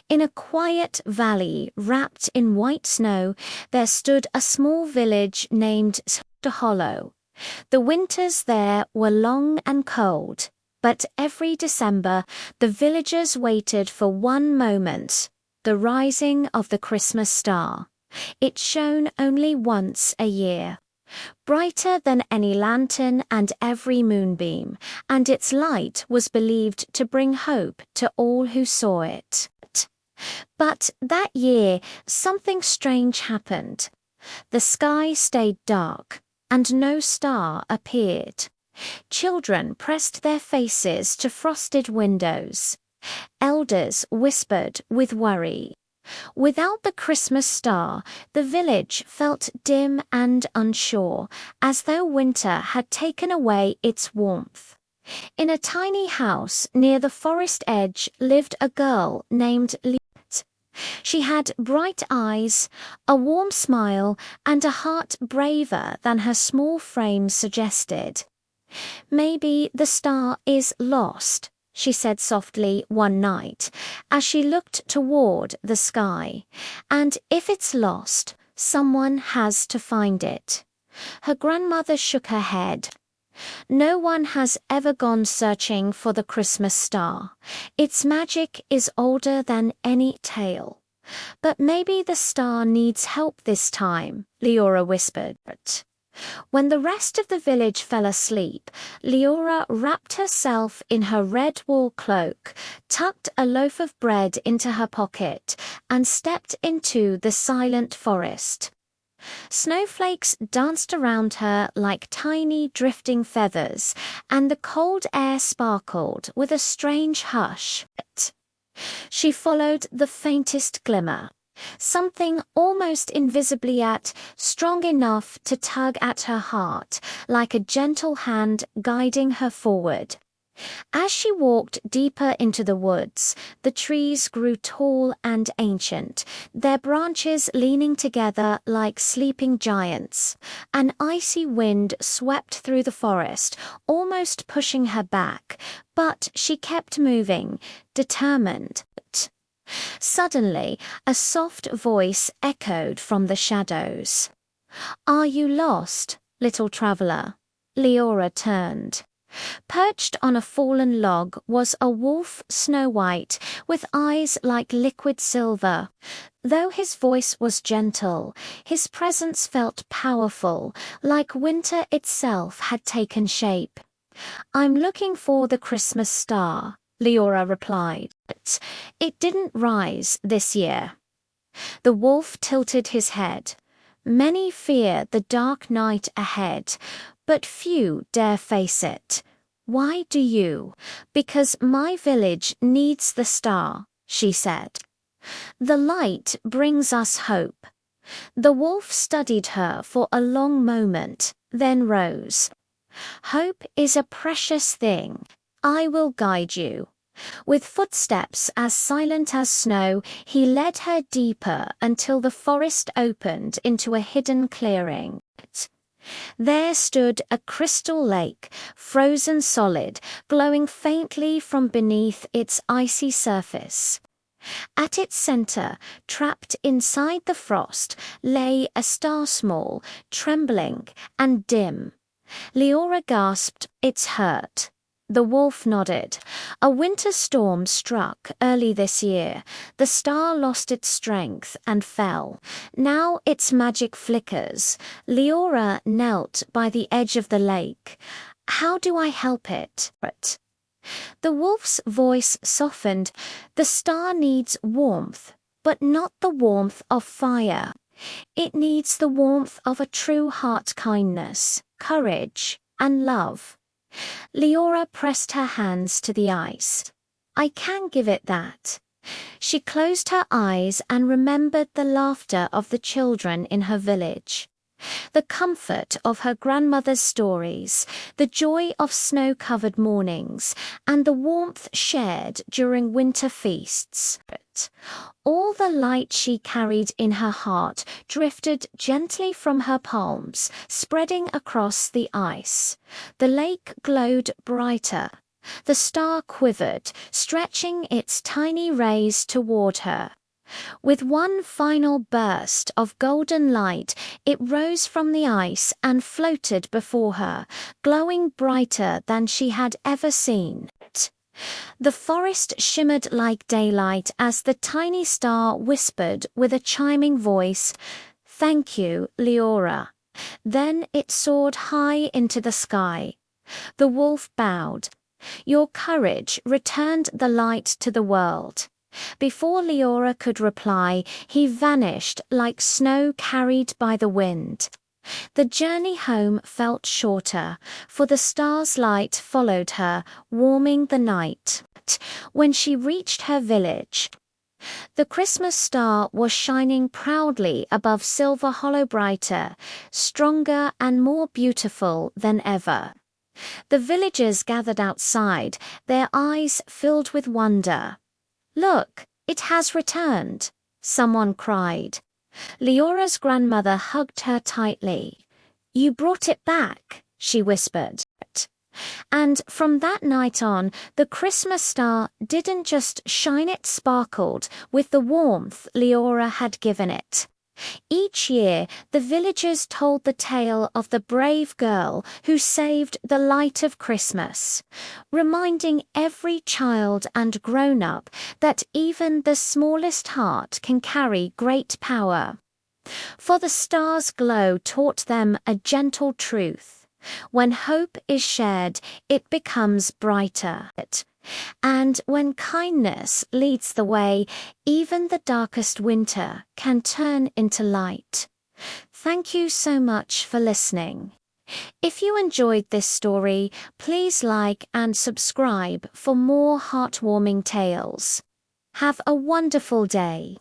In a quiet valley wrapped in white snow, there stood a small village named Hollow. The winters there were long and cold, but every December the villagers waited for one moment, the rising of the Christmas star. It shone only once a year, brighter than any lantern and every moonbeam, and its light was believed to bring hope to all who saw it. But that year, something strange happened. The sky stayed dark, and no star appeared. Children pressed their faces to frosted windows. Elders whispered with worry. Without the Christmas star, the village felt dim and unsure, as though winter had taken away its warmth. In a tiny house near the forest edge lived a girl named Liora. She had bright eyes, a warm smile, and a heart braver than her small frame suggested. "Maybe the star is lost," she said softly one night, as she looked toward the sky. "And if it's lost, someone has to find it." Her grandmother shook her head. "No one has ever gone searching for the Christmas star. Its magic is older than any tale." "But maybe the star needs help this time," Liora whispered. When the rest of the village fell asleep, Liora wrapped herself in her red wool cloak, tucked a loaf of bread into her pocket, and stepped into the silent forest. Snowflakes danced around her like tiny drifting feathers, and the cold air sparkled with a strange hush. She followed the faintest glimmer, something almost invisibly strong enough to tug at her heart, like a gentle hand guiding her forward. As she walked deeper into the woods, the trees grew tall and ancient, their branches leaning together like sleeping giants. An icy wind swept through the forest, almost pushing her back, but she kept moving, determined. Suddenly, a soft voice echoed from the shadows. "Are you lost, little traveler?" Liora turned. Perched on a fallen log was a wolf, snow-white, with eyes like liquid silver. Though his voice was gentle, his presence felt powerful, like winter itself had taken shape. "I'm looking for the Christmas star," Liora replied. "It didn't rise this year." The wolf tilted his head. "Many fear the dark night ahead, but few dare face it. Why do you?" "Because my village needs the star," she said. "The light brings us hope." The wolf studied her for a long moment, then rose. "Hope is a precious thing. I will guide you." With footsteps as silent as snow, he led her deeper until the forest opened into a hidden clearing. There stood a crystal lake, frozen solid, glowing faintly from beneath its icy surface. At its center, trapped inside the frost, lay a star small, trembling, and dim. Liora gasped, "It's hurt." The wolf nodded. "A winter storm struck early this year. The star lost its strength and fell. Now its magic flickers." Liora knelt by the edge of the lake. "How do I help it?" The wolf's voice softened. "The star needs warmth, but not the warmth of fire. It needs the warmth of a true heart, kindness, courage, and love." Liora pressed her hands to the ice. "I can give it that." She closed her eyes and remembered the laughter of the children in her village, the comfort of her grandmother's stories, the joy of snow-covered mornings, and the warmth shared during winter feasts. All the light she carried in her heart drifted gently from her palms, spreading across the ice. The lake glowed brighter. The star quivered, stretching its tiny rays toward her. With one final burst of golden light, it rose from the ice and floated before her, glowing brighter than she had ever seen it. The forest shimmered like daylight as the tiny star whispered with a chiming voice, "Thank you, Liora." Then it soared high into the sky. The wolf bowed. "Your courage returned the light to the world." Before Liora could reply, he vanished like snow carried by the wind. The journey home felt shorter, for the star's light followed her, warming the night. When she reached her village, the Christmas star was shining proudly above Silver Hollow, brighter, stronger and more beautiful than ever. The villagers gathered outside, their eyes filled with wonder. "Look, it has returned," someone cried. Leora's grandmother hugged her tightly. "You brought it back," she whispered. And from that night on, the Christmas star didn't just shine, it sparkled with the warmth Leora had given it. Each year, the villagers told the tale of the brave girl who saved the light of Christmas, reminding every child and grown-up that even the smallest heart can carry great power. For the star's glow taught them a gentle truth. When hope is shared, it becomes brighter. And when kindness leads the way, even the darkest winter can turn into light. Thank you so much for listening. If you enjoyed this story, please like and subscribe for more heartwarming tales. Have a wonderful day.